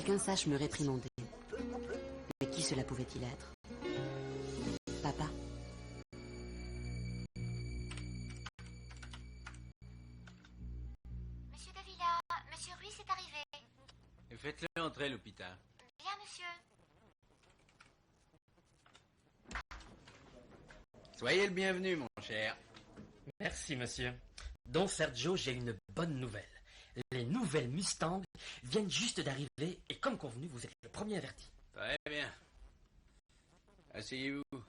quelqu'un sache me réprimander. Mais qui cela pouvait-il être? Papa? Monsieur Davila, Monsieur Ruiz est arrivé. Faites-le entrer, Lupita. Bien, monsieur. Soyez le bienvenu, mon cher. Merci, monsieur. Donc, Sergio, j'ai une bonne nouvelle. Les nouvelles Mustangs viennent juste d'arriver et comme convenu, vous êtes le premier averti. Très bien. Asseyez-vous.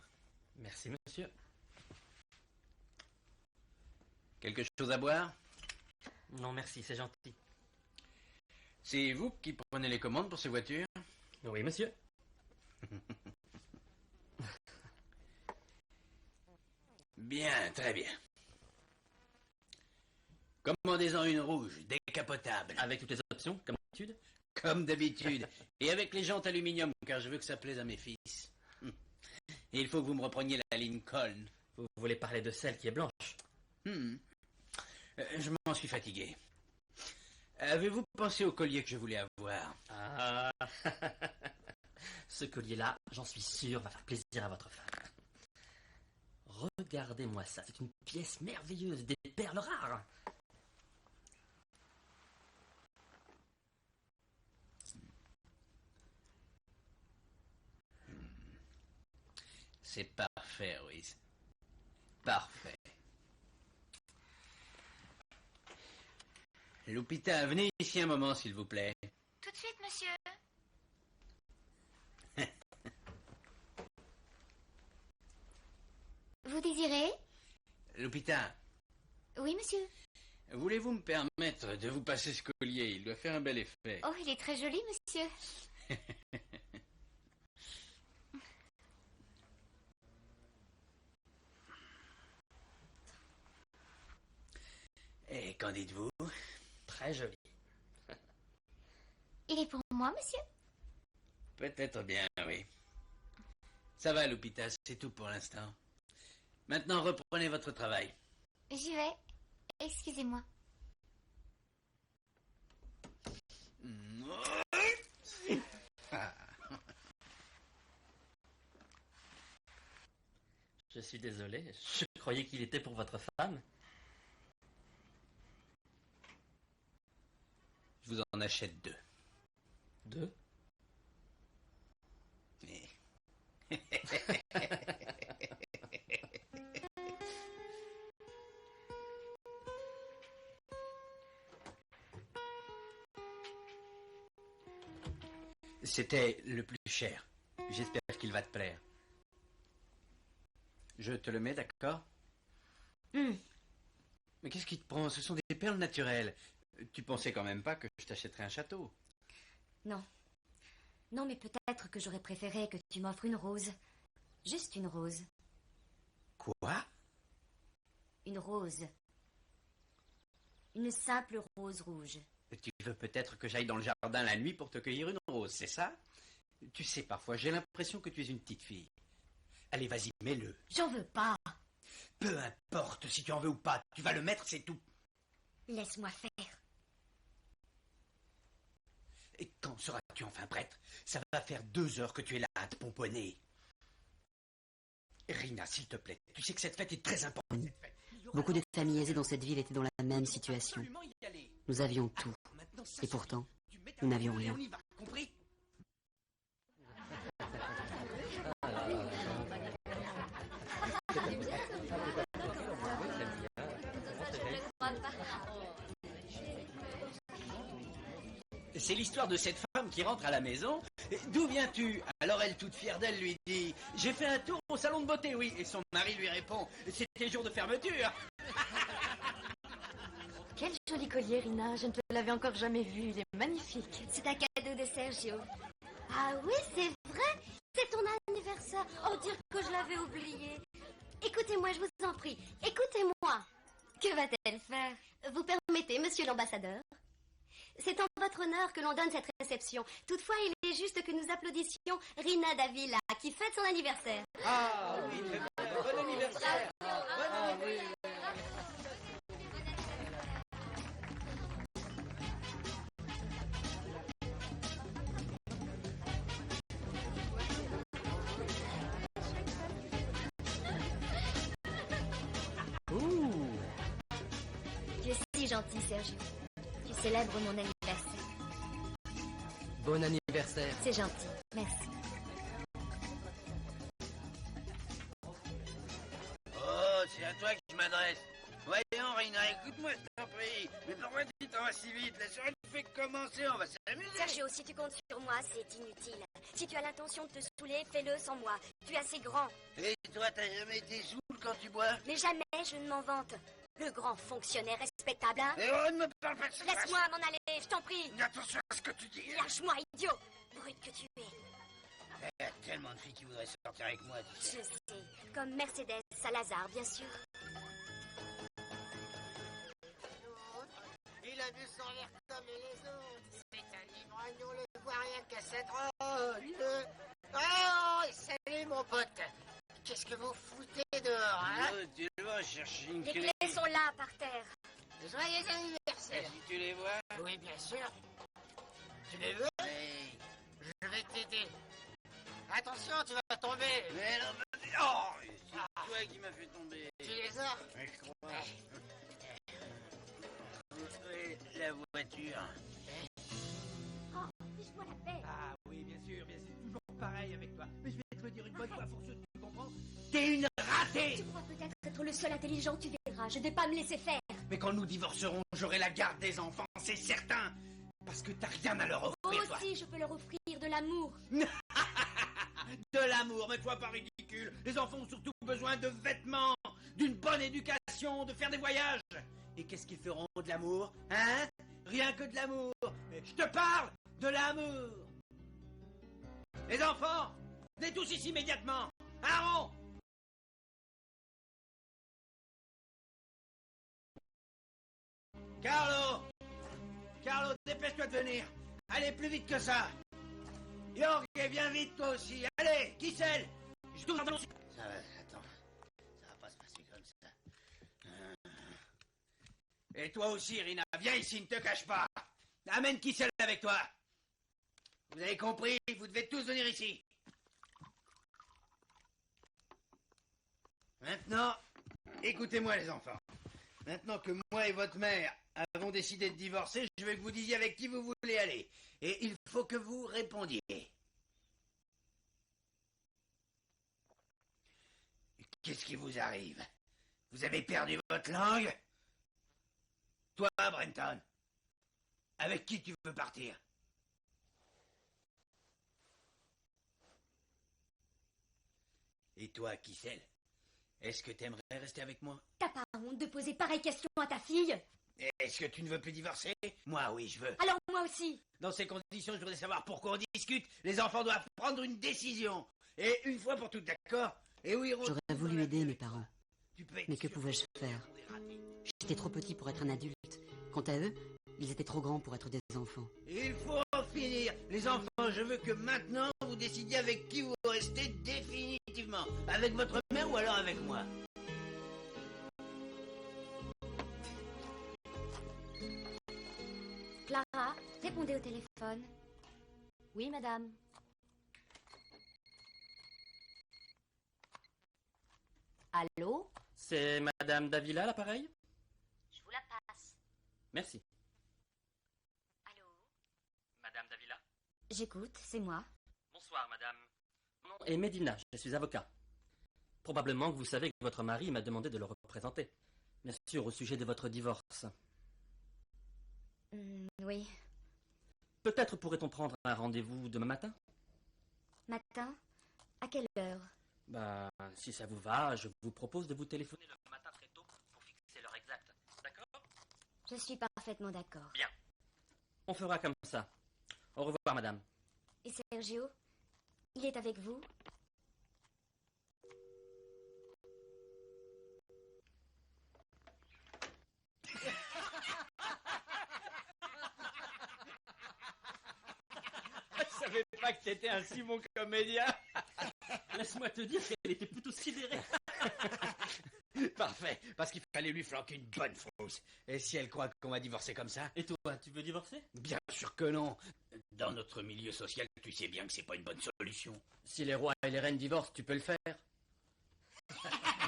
Merci, monsieur. Quelque chose à boire? Non, merci, c'est gentil. C'est vous qui prenez les commandes pour ces voitures? Oui, monsieur. Bien, très bien. Commandez-en une rouge, décapotable. Avec toutes les options, comme d'habitude? Comme d'habitude. Et avec les jantes aluminium, car je veux que ça plaise à mes fils. Et il faut que vous me repreniez la Lincoln. Vous voulez parler de celle qui est blanche? Je m'en suis fatigué. Avez-vous pensé au collier que je voulais avoir? Ah, ce collier-là, j'en suis sûr, va faire plaisir à votre femme. Regardez-moi ça, c'est une pièce merveilleuse, des perles rares. C'est parfait, Ruiz. Parfait. Lupita, venez ici un moment, s'il vous plaît. Tout de suite, monsieur. Vous désirez? Lupita, Oui, monsieur. voulez-vous me permettre de vous passer ce collier? Il doit faire un bel effet. Oh, il est très joli, monsieur. Et qu'en dites-vous? Très joli. Il est pour moi, monsieur? Peut-être bien, oui. Ça va, Lupita, c'est tout pour l'instant. Maintenant, reprenez votre travail. J'y vais. Excusez-moi. Je suis désolé, je croyais qu'il était pour votre femme. Je vous en achète 2. 2? Mais... C'était le plus cher. J'espère qu'il va te plaire. Je te le mets, d'accord? Mais qu'est-ce qui te prend? Ce sont des perles naturelles. Tu pensais quand même pas que je t'achèterais un château? Non. Non, mais peut-être que j'aurais préféré que tu m'offres une rose. Juste une rose. Quoi? Une rose. Une simple rose rouge. Tu veux peut-être que j'aille dans le jardin la nuit pour te cueillir une rose, c'est ça? Tu sais, parfois, j'ai l'impression que tu es une petite fille. Allez, vas-y, mets-le. J'en veux pas. Peu importe si tu en veux ou pas, tu vas le mettre, c'est tout. Laisse-moi faire. Et quand seras-tu enfin prête? Ça va faire 2 heures que tu es là à te pomponner. Rina, s'il te plaît, tu sais que cette fête est très importante. Beaucoup de familles aisées dans cette ville étaient dans la même situation. Nous avions tout. Et pourtant, nous n'avions rien. On y va, compris? C'est l'histoire de cette femme qui rentre à la maison. D'où viens-tu? Alors elle, toute fière d'elle, lui dit: j'ai fait un tour au salon de beauté, oui. Et son mari lui répond: c'était jour de fermeture. Quel joli collier, Rina. Je ne te l'avais encore jamais vu. Il est magnifique. C'est un cadeau de Sergio. Ah oui, c'est vrai. C'est ton anniversaire. Oh, dire que je l'avais oublié. Écoutez-moi, je vous en prie. Écoutez-moi. Que va-t-elle faire? Vous permettez, monsieur l'ambassadeur? C'est en votre honneur que l'on donne cette réception. Toutefois, il est juste que nous applaudissions Rina Davila, qui fête son anniversaire. Ah oui, très bien. Bon anniversaire. Bon anniversaire. gentil, Sergio. Tu célèbres mon anniversaire. Bon anniversaire. C'est gentil. Merci. Oh, c'est à toi que je m'adresse. Voyons, Rina, écoute-moi, je t'en prie. Mais pourquoi tu t'en vas si vite? La soirée ne fait que commencer, on va s'amuser. Sergio, si tu comptes sur moi, c'est inutile. Si tu as l'intention de te saouler, fais-le sans moi. Tu es assez grand. Et toi, t'as jamais été saoul quand tu bois? Mais jamais je ne m'en vante. Le grand fonctionnaire respectable, hein? Et on ne me parle pas de ça. Laisse-moi m'en aller, je t'en prie. Attention à ce que tu dis. Lâche-moi, idiot. Brute que tu es. Il y a tellement de filles qui voudraient sortir avec moi, tu sais. Je sais. Comme Mercedes Salazar, bien sûr. Il a vu son l'air comme les autres. C'est un ivrogne, on le voit rien qu'à sa drôle. Oh, salut mon pote. Qu'est-ce que vous foutez dehors, hein? Oh, tu le vois chercher une Les clé. clés sont là, par terre. Joyeux anniversaire. Si tu les vois. Oui, bien sûr. Tu les veux? Hey. Je vais t'aider. Attention, tu vas tomber. Mais non, mais... Oh, c'est toi qui m'as fait tomber. Tu les as? Ouais, je crois. Oui, la voiture. Oh, fiche-moi la paix. Ah oui, bien sûr, toujours pareil avec toi. Mais je vais te le dire une bonne fois, Fourcheux, tu comprends? T'es une ratée! Tu crois peut-être être le seul intelligent, tu verras. Je ne vais pas me laisser faire. Mais quand nous divorcerons, j'aurai la garde des enfants, c'est certain. Parce que t'as rien à leur Moi offrir, toi. aussi, je peux leur offrir de l'amour. De l'amour, mais toi pas ridicule. Les enfants ont surtout besoin de vêtements, d'une bonne éducation, de faire des voyages. Et qu'est-ce qu'ils feront de l'amour? Hein? Rien que de l'amour. Mais je te parle de l'amour. Les enfants, venez tous ici immédiatement. Aaron! Carlo, dépêche-toi de venir. Allez, plus vite que ça. Jorge, viens vite toi aussi. Allez, qui c'est? Je tourne dans... Ça va, attends. Ça va pas se passer comme ça. Et toi aussi, Rina, viens ici, ne te cache pas. Amène qui c'est avec toi. Vous avez compris? Vous devez tous venir ici. Maintenant, écoutez-moi les enfants. Maintenant que moi et votre mère avons décidé de divorcer, je veux que vous disiez avec qui vous voulez aller. Et il faut que vous répondiez. Qu'est-ce qui vous arrive? Vous avez perdu votre langue? Toi, Brenton, avec qui tu veux partir? Et toi, Kissel, est-ce que t'aimerais rester avec moi? T'as pas honte de poser pareille question à ta fille? Est-ce que tu ne veux plus divorcer? Moi, oui, je veux. Alors moi aussi. Dans ces conditions, je voudrais savoir pourquoi on discute. Les enfants doivent prendre une décision. Et une fois pour toutes, d'accord? Et oui, J'aurais voulu aider mes parents. Mais que sûr pouvais-je faire? J'étais trop petit pour être un adulte. Quant à eux, ils étaient trop grands pour être des enfants. Il faut en finir. Les enfants, je veux que maintenant, vous décidiez avec qui vous restez définitivement. Avec votre mère ou alors avec moi? Clara, répondez au téléphone. Oui, madame. Allô? C'est Madame Davila, l'appareil? Je vous la passe. Merci. Allô? Madame Davila? J'écoute, c'est moi. Bonsoir, madame. Mon nom est Medina, je suis avocat. Probablement que vous savez que votre mari m'a demandé de le représenter. Bien sûr, au sujet de votre divorce. Oui. Peut-être pourrait-on prendre un rendez-vous demain matin? Matin? À quelle heure? Bah, si ça vous va, je vous propose de vous téléphoner le matin très tôt pour fixer l'heure exacte. D'accord? Je suis parfaitement d'accord. Bien. On fera comme ça. Au revoir, madame. Et Sergio? Il est avec vous? Je savais pas que t'étais un si bon comédien. Laisse-moi te dire qu'elle était plutôt sidérée. Parfait, parce qu'il fallait lui flanquer une bonne fausse. Et si elle croit qu'on va divorcer comme ça? Et toi, tu veux divorcer? Bien sûr que non. Dans notre milieu social, tu sais bien que c'est pas une bonne solution. Si les rois et les reines divorcent, tu peux le faire.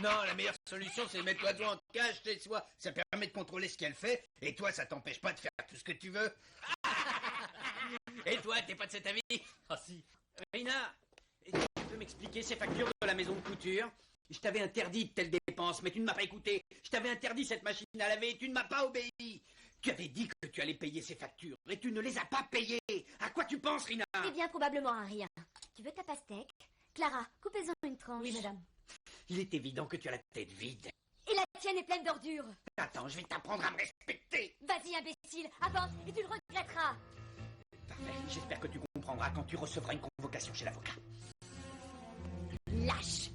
Non, la meilleure solution, c'est mettre l'oiseau en cage chez soi. Ça permet de contrôler ce qu'elle fait, et toi, ça t'empêche pas de faire tout ce que tu veux. Et toi, t'es pas de cet avis? Ah si. Rina, tu peux m'expliquer ces factures de la maison de couture? Je t'avais interdit de telles dépenses, mais tu ne m'as pas écouté. Je t'avais interdit cette machine à laver, et tu ne m'as pas obéi. Tu avais dit que tu allais payer ces factures, et tu ne les as pas payées. À quoi tu penses, Rina? Eh bien, probablement à rien. Tu veux ta pastèque? Clara, coupez-en une tranche. Oui, madame. Il est évident que tu as la tête vide. Et la tienne est pleine d'ordures. Attends, je vais t'apprendre à me respecter. Vas-y, imbécile, avance et tu le regretteras. Parfait, j'espère que tu comprendras quand tu recevras une convocation chez l'avocat. Lâche.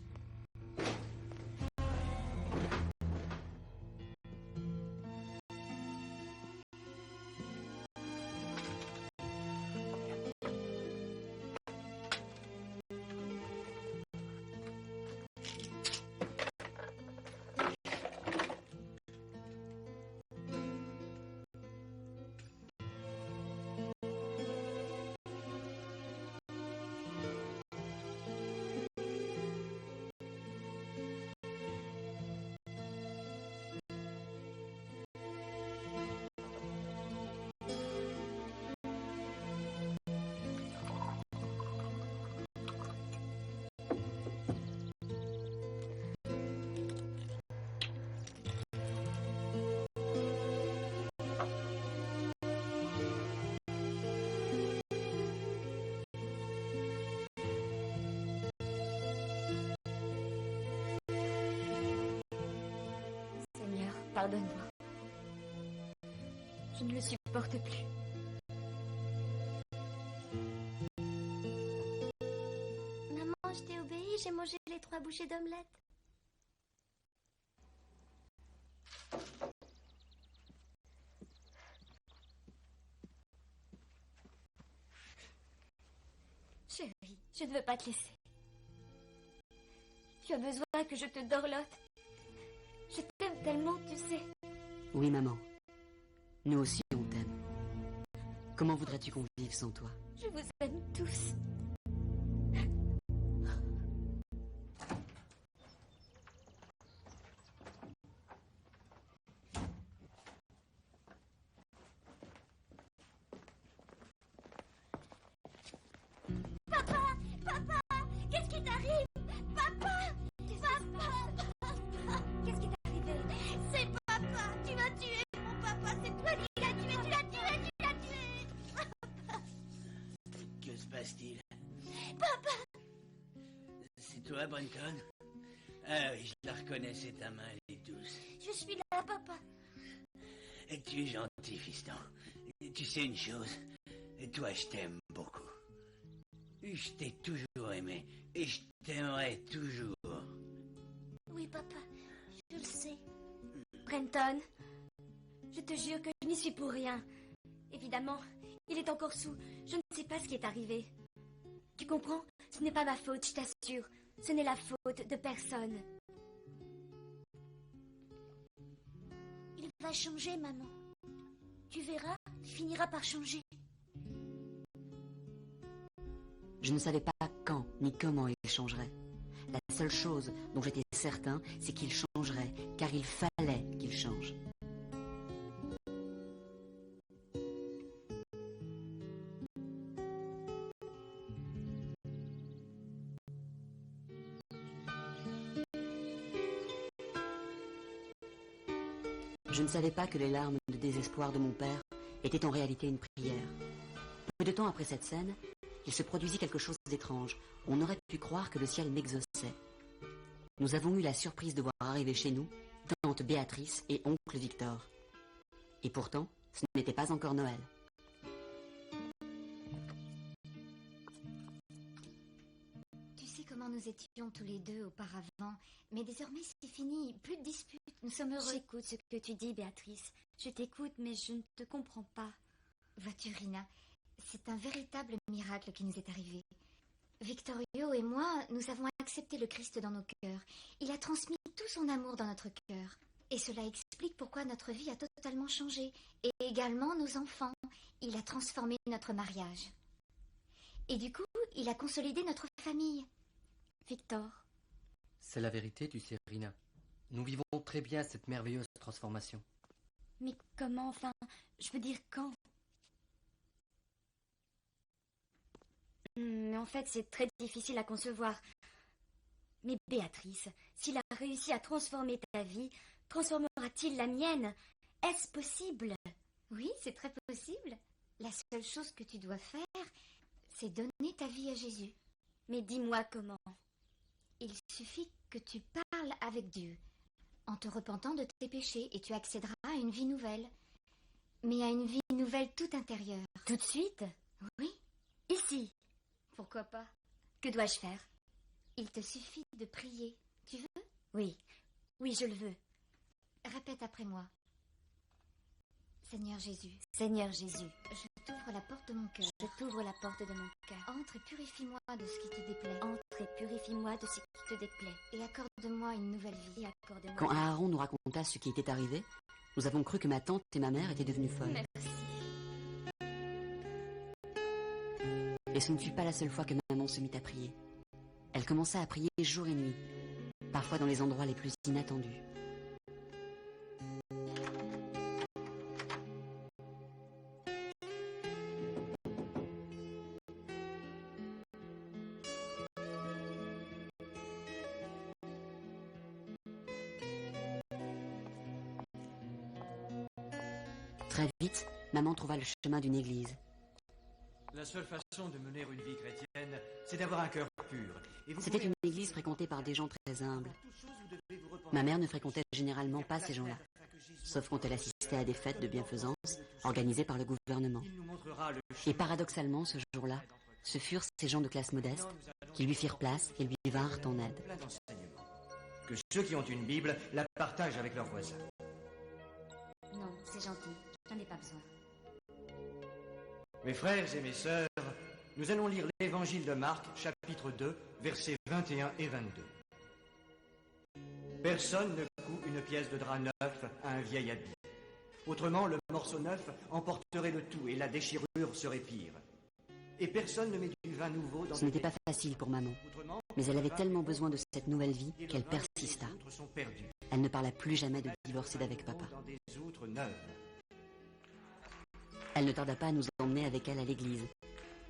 Seigneur, pardonne-moi. Je ne le supporte plus. Maman, je t'ai obéi, j'ai mangé les 3 bouchées d'omelette. Chérie, je ne veux pas te laisser. Tu as besoin que je te dorlote. Je t'aime tellement, tu sais. Oui, maman. Nous aussi, on t'aime. Comment voudrais-tu qu'on vive sans toi? Je vous aime tous. Papa! Papa! Qu'est-ce qui t'arrive? Papa! Papa! Qu'est-ce qui t'est arrivé? C'est papa! Tu l'as tué, mon papa! C'est toi qui l'as tué! Tu l'as tué! Tu l'as tué! Que se passe-t-il? Papa! C'est toi, Brenton? Ah oui, je la reconnais, c'est ta main, elle est douce. Je suis là, papa! Et tu es gentil, fiston. Et tu sais une chose? Toi, je t'aime beaucoup. Je t'ai toujours aimé, et je t'aimerai toujours. Oui, papa, je le sais. Brenton, je te jure que je n'y suis pour rien. Évidemment, il est encore sous. Je ne sais pas ce qui est arrivé. Tu comprends? Ce n'est pas ma faute, je t'assure. Ce n'est la faute de personne. Il va changer, maman. Tu verras, il finira par changer. Je ne savais pas quand ni comment il changerait. La seule chose dont j'étais certain, c'est qu'il changerait, car il fallait qu'il change. Je ne savais pas que les larmes de désespoir de mon père étaient en réalité une prière. Peu de temps après cette scène, il se produisit quelque chose d'étrange. On aurait pu croire que le ciel m'exauçait. Nous avons eu la surprise de voir arriver chez nous tante Béatrice et oncle Victor. Et pourtant, ce n'était pas encore Noël. Tu sais comment nous étions tous les deux auparavant, mais désormais c'est fini, plus de disputes, nous sommes heureux. J'écoute ce que tu dis, Béatrice. Je t'écoute, mais je ne te comprends pas. Vois-tu, Rina, c'est un véritable miracle qui nous est arrivé. Victorio et moi, nous avons accepté le Christ dans nos cœurs. Il a transmis tout son amour dans notre cœur. Et cela explique pourquoi notre vie a totalement changé. Et également nos enfants. Il a transformé notre mariage. Et du coup, il a consolidé notre famille. Victor, C'est la vérité, tu sais, Rina. Nous vivons très bien cette merveilleuse transformation. Mais comment, enfin, je veux dire quand? Mais en fait, c'est très difficile à concevoir. Mais Béatrice, s'il a réussi à transformer ta vie, transformera-t-il la mienne? Est-ce possible? Oui, c'est très possible. La seule chose que tu dois faire, c'est donner ta vie à Jésus. Mais dis-moi comment. Il suffit que tu parles avec Dieu, en te repentant de tes péchés, et tu accéderas à une vie nouvelle. Mais à une vie nouvelle tout intérieure. Tout de suite? Oui, ici. Pourquoi pas? Que dois-je faire? Il te suffit de prier. Tu veux? Oui, oui, je le veux. Répète après moi. Seigneur Jésus. Seigneur Jésus. Je t'ouvre la porte de mon cœur. Je t'ouvre la porte de mon cœur. Entre et purifie-moi de ce qui te déplaît. Entre et purifie-moi de ce qui te déplaît. Et accorde-moi une nouvelle vie. Et accorde-moi... Quand Aaron nous raconta ce qui était arrivé, nous avons cru que ma tante et ma mère étaient devenues folles. Merci. Et ce ne fut pas la seule fois que maman se mit à prier. Elle commença à prier jour et nuit, parfois dans les endroits les plus inattendus. Très vite, maman trouva le chemin d'une église. La seule façon de mener une vie chrétienne, c'est d'avoir un cœur pur. Et vous C'était pouvez- une église fréquentée par des gens très humbles. Pour toute chose, vous devez vous repentir. Ma mère ne fréquentait généralement pas ces gens-là, sauf quand elle assistait à des fêtes de bienfaisance organisées par le gouvernement. Il nous montrera le Et chemin. paradoxalement, ce jour-là, ce furent ces gens de classe modeste qui lui firent place et lui vinrent en aide. Plein d'enseignements. Que ceux qui ont une Bible la partagent avec leurs voisins. Non, c'est gentil. J'en ai pas besoin. Mes frères et mes sœurs, nous allons lire l'évangile de Marc, chapitre 2, versets 21 et 22. Personne ne coud une pièce de drap neuf à un vieil habit. Autrement, le morceau neuf emporterait le tout et la déchirure serait pire. Et personne ne met du vin nouveau dans Ce n'était pas facile pour maman, Autrement, mais elle avait le vin tellement est besoin de cette nouvelle vie et le qu'elle vin et persista. les outres sont perdus. Elle ne parla plus jamais de divorcer d'avec papa. Dans des outres neuves. Elle ne tarda pas à nous emmener avec elle à l'église.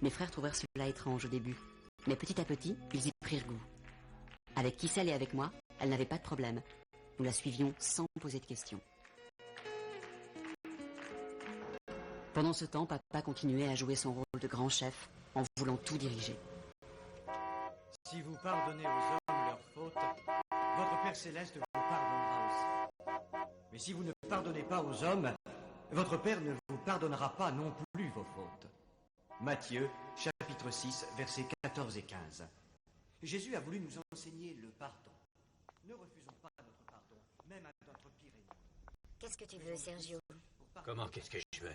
Mes frères trouvèrent cela étrange au début, mais petit à petit, ils y prirent goût. Avec Kissel et avec moi, elle n'avait pas de problème. Nous la suivions sans poser de questions. Pendant ce temps, papa continuait à jouer son rôle de grand chef en voulant tout diriger. Si vous pardonnez aux hommes leurs fautes, votre Père Céleste vous pardonnera aussi. Mais si vous ne pardonnez pas aux hommes, votre Père ne vous pardonnera pas non plus vos fautes. Matthieu, chapitre 6, versets 14 et 15. Jésus a voulu nous enseigner le pardon. Ne refusons pas notre pardon, même à notre pire ennemi. Qu'est-ce que tu veux, Sergio? Comment qu'est-ce que je veux?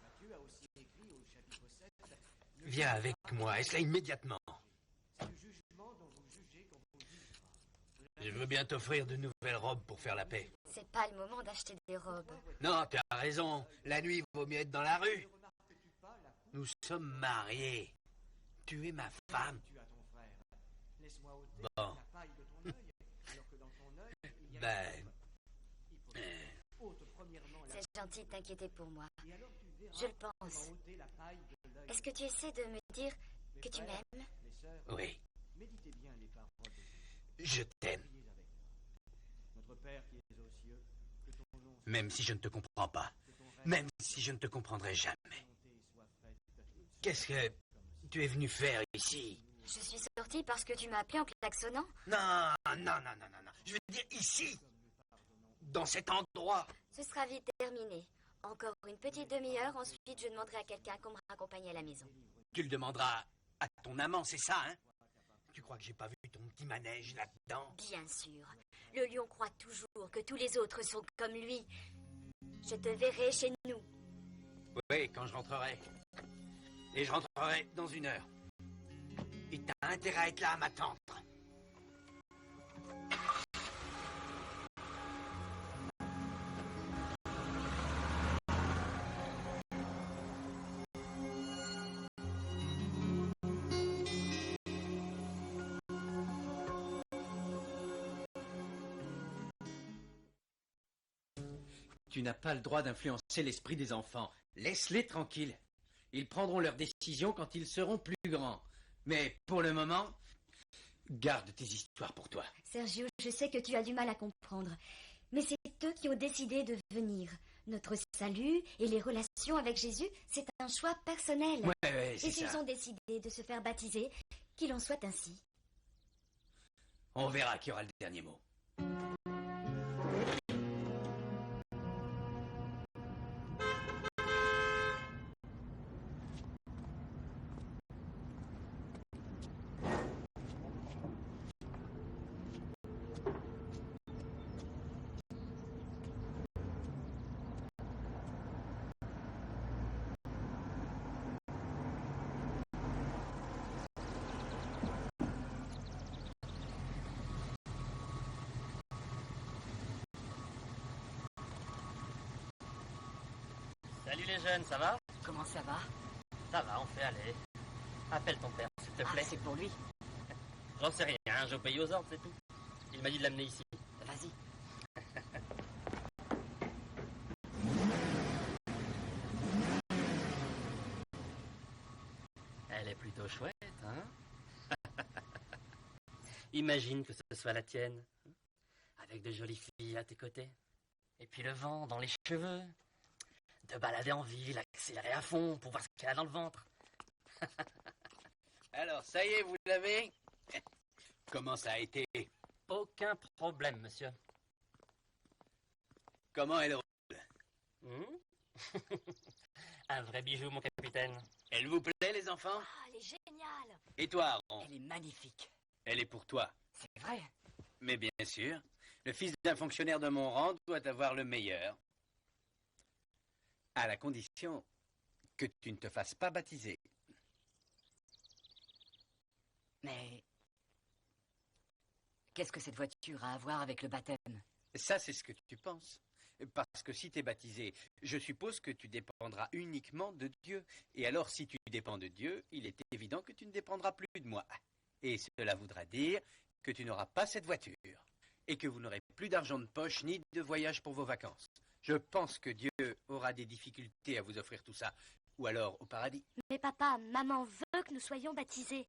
Matthieu a aussi écrit au chapitre 7, Viens avec moi, et cela immédiatement. c'est le jugement dont vous jugez qu'on vous jugera. Je veux bien t'offrir de nouvelles robes pour faire la paix. C'est pas le moment d'acheter des robes. Non, tu as raison. La nuit, vaut mieux être dans la rue. Nous sommes mariés. Tu es ma femme. Tu as ton frère. Laisse-moi ôter Bon. la paille de ton œil, alors que dans ton œil, il y a Ben, ôte premièrement la C'est gentil de t'inquiéter pour moi. et alors tu verras Je le comment pense. ôter la paille de l'œil. Est-ce que tu essaies de me dire que tu m'aimes? Mes sœurs, oui, méditez bien les paroles de Jésus. je t'aime. Priez avec moi. Notre Père qui es aux cieux, que ton nom soit Même si je ne te comprends pas. que ton règne Même si je ne te comprendrai jamais. volonté soit faite. Qu'est-ce que tu es venu faire ici? Je suis sortie parce que tu m'as appelé en klaxonnant. Non, non, non, non, non, non. Je veux dire ici. Dans cet endroit. Ce sera vite terminé. Encore une petite demi-heure, ensuite je demanderai à quelqu'un qu'on me raccompagne à la maison. Tu le demanderas à ton amant, c'est ça, hein? Tu crois que j'ai pas vu ton petit manège là-dedans? Bien sûr. Le lion croit toujours que tous les autres sont comme lui. Je te verrai chez nous. Oui, quand je rentrerai. Et je rentrerai dans 1 heure. Et t'as intérêt à être là à m'attendre. Tu n'as pas le droit d'influencer l'esprit des enfants. Laisse-les tranquilles. Ils prendront leurs décisions quand ils seront plus grands. Mais pour le moment, garde tes histoires pour toi. Sergio, je sais que tu as du mal à comprendre. Mais c'est eux qui ont décidé de venir. Notre salut et les relations avec Jésus, c'est un choix personnel. Ouais, c'est et s'ils ça. ont décidé de se faire baptiser, qu'il en soit ainsi. On verra qui aura le dernier mot. Salut les jeunes, ça va? Comment ça va? Ça va, on fait aller. Appelle ton père, s'il te plaît. C'est pour lui. J'en sais rien, j'obéis aux ordres, c'est tout. Il m'a dit de l'amener ici. Vas-y. Elle est plutôt chouette, hein? Imagine que ce soit la tienne, avec de jolies filles à tes côtés. Et puis le vent dans les cheveux. De balader en ville, accélérer à fond pour voir ce qu'elle a dans le ventre. Alors, ça y est, vous l'avez? Comment ça a été? Aucun problème, monsieur. Comment elle roule? Un vrai bijou, mon capitaine. Elle vous plaît, les enfants? Ah, elle est géniale. Et toi, Aaron? Elle est magnifique. Elle est pour toi. C'est vrai. Mais bien sûr, le fils d'un fonctionnaire de mon rang doit avoir le meilleur. À la condition que tu ne te fasses pas baptiser. Mais qu'est-ce que cette voiture a à voir avec le baptême? Ça, c'est ce que tu penses. Parce que si tu es baptisé, je suppose que tu dépendras uniquement de Dieu. Et alors, si tu dépends de Dieu, il est évident que tu ne dépendras plus de moi. Et cela voudra dire que tu n'auras pas cette voiture. Et que vous n'aurez plus d'argent de poche ni de voyage pour vos vacances. Je pense que Dieu aura des difficultés à vous offrir tout ça. Ou alors au paradis. Mais papa, maman veut que nous soyons baptisés.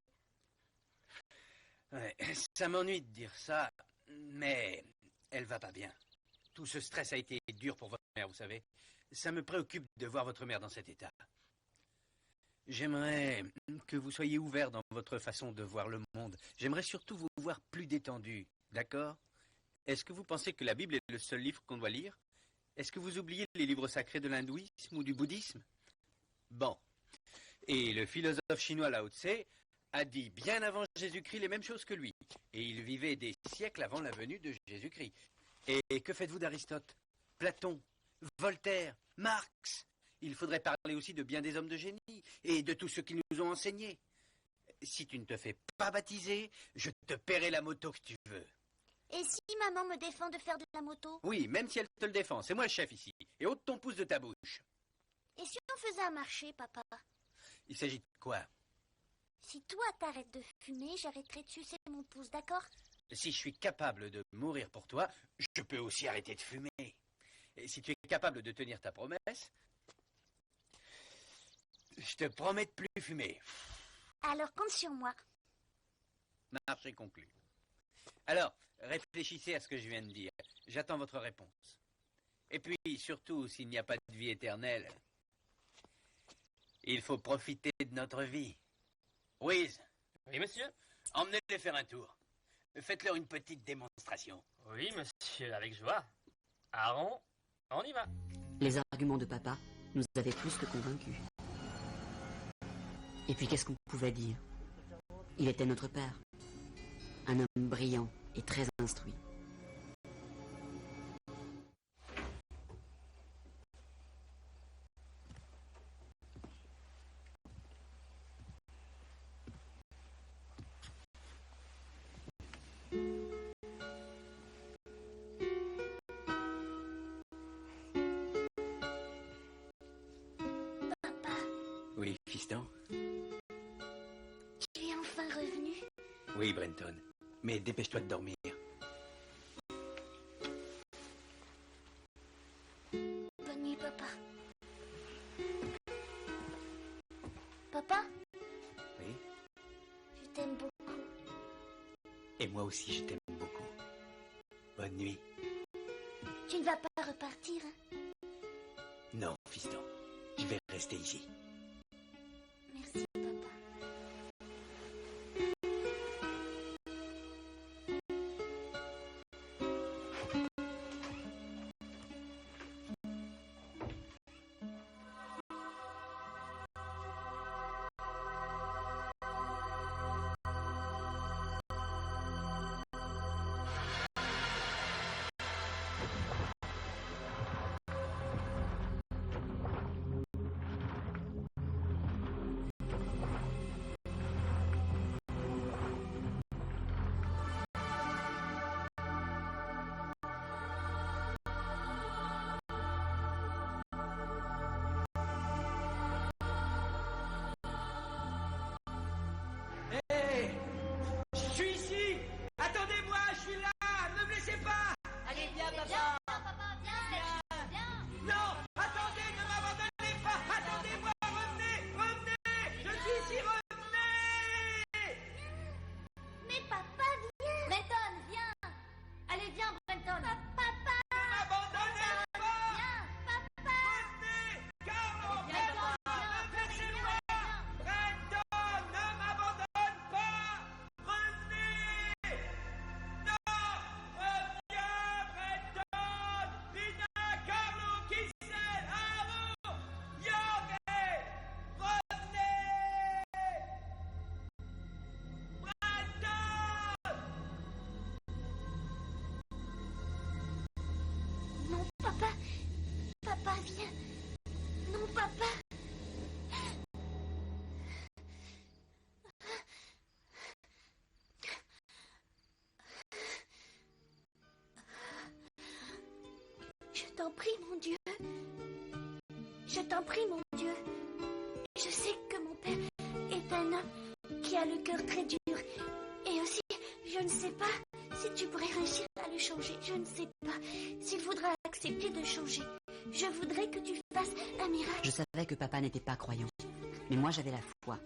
Ouais, ça m'ennuie de dire ça, mais elle va pas bien. Tout ce stress a été dur pour votre mère, vous savez. Ça me préoccupe de voir votre mère dans cet état. J'aimerais que vous soyez ouvert dans votre façon de voir le monde. J'aimerais surtout vous voir plus détendu, d'accord? Est-ce que vous pensez que la Bible est le seul livre qu'on doit lire? Est-ce que vous oubliez les livres sacrés de l'hindouisme ou du bouddhisme? Bon. Et le philosophe chinois Lao Tse a dit bien avant Jésus-Christ les mêmes choses que lui. Et il vivait des siècles avant la venue de Jésus-Christ. Et que faites-vous d'Aristote, Platon, Voltaire, Marx? Il faudrait parler aussi de bien des hommes de génie et de tous ceux qui nous ont enseignés. Si tu ne te fais pas baptiser, je te paierai la moto que tu veux. Et si maman me défend de faire de la moto? Oui, même si elle te le défend, c'est moi le chef ici. Et ôte ton pouce de ta bouche. Et si on faisait un marché, papa? Il s'agit de quoi? Si toi t'arrêtes de fumer, j'arrêterai de sucer mon pouce, d'accord? Si je suis capable de mourir pour toi, je peux aussi arrêter de fumer. Et si tu es capable de tenir ta promesse, je te promets de plus fumer. Alors compte sur moi. Marché conclu. Alors, réfléchissez à ce que je viens de dire. J'attends votre réponse. Et puis, surtout, s'il n'y a pas de vie éternelle, il faut profiter de notre vie. Louise, Oui, monsieur? emmenez-les faire un tour. Faites-leur une petite démonstration. Oui, monsieur, avec joie. Aaron, on y va. Les arguments de papa nous avaient plus que convaincus. Et puis qu'est-ce qu'on pouvait dire? Il était notre père. Un homme brillant et très instruit. Papa, Oui, fiston? tu es enfin revenu? Oui, Brenton. Mais dépêche-toi de dormir. Et moi aussi, je t'aime beaucoup. Bonne nuit. Tu ne vas pas repartir, hein? Non, fiston. Je vais rester ici. Merci, papa. Hé! Je suis ici! Attendez-moi, je suis là! Ne me laissez pas! Allez, viens, papa. Papa, viens. Non! Attendez, ne m'abandonnez pas! Attendez-moi! Revenez! Revenez! Je suis ici! Revenez! Mais papa, viens. Brenton, viens. Allez, viens, Brenton. Papa. Ne m'abandonnez pas! Viens, papa. Revenez! Carlo! Viens, Brenton, ne me laissez pas! Brenton, ne m'abandonne pas! Revenez! Non! Reviens, Brenton! Lina, Carlo, Kissel, Haru! Jorge! Revenez! Brenton! Non, papa. Papa, viens. Non, papa. Je t'en prie, mon Dieu. Je t'en prie, mon Dieu. Je sais que mon père est un homme qui a le cœur très dur. Et aussi, je ne sais pas si tu pourrais réussir à le changer. Je ne sais pas s'il voudra accepter de changer. Je voudrais que tu fasses un miracle. Je savais que papa n'était pas croyant. Mais moi, j'avais la foi.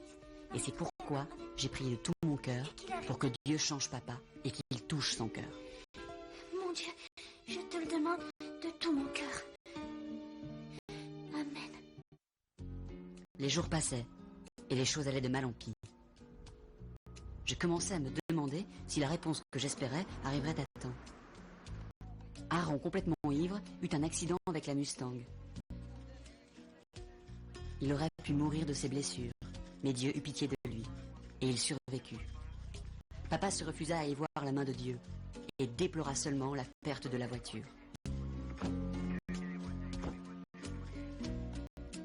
Et c'est pourquoi j'ai prié de tout mon cœur pour que Dieu change papa et qu'il touche son cœur. Mon Dieu, je te le demande de tout mon cœur. Amen. Les jours passaient et les choses allaient de mal en pis. Je commençais à me demander si la réponse que j'espérais arriverait à temps. Aaron, complètement ivre, eut un accident avec la Mustang. Il aurait pu mourir de ses blessures, mais Dieu eut pitié de lui, et il survécut. Papa se refusa à y voir la main de Dieu, et déplora seulement la perte de la voiture.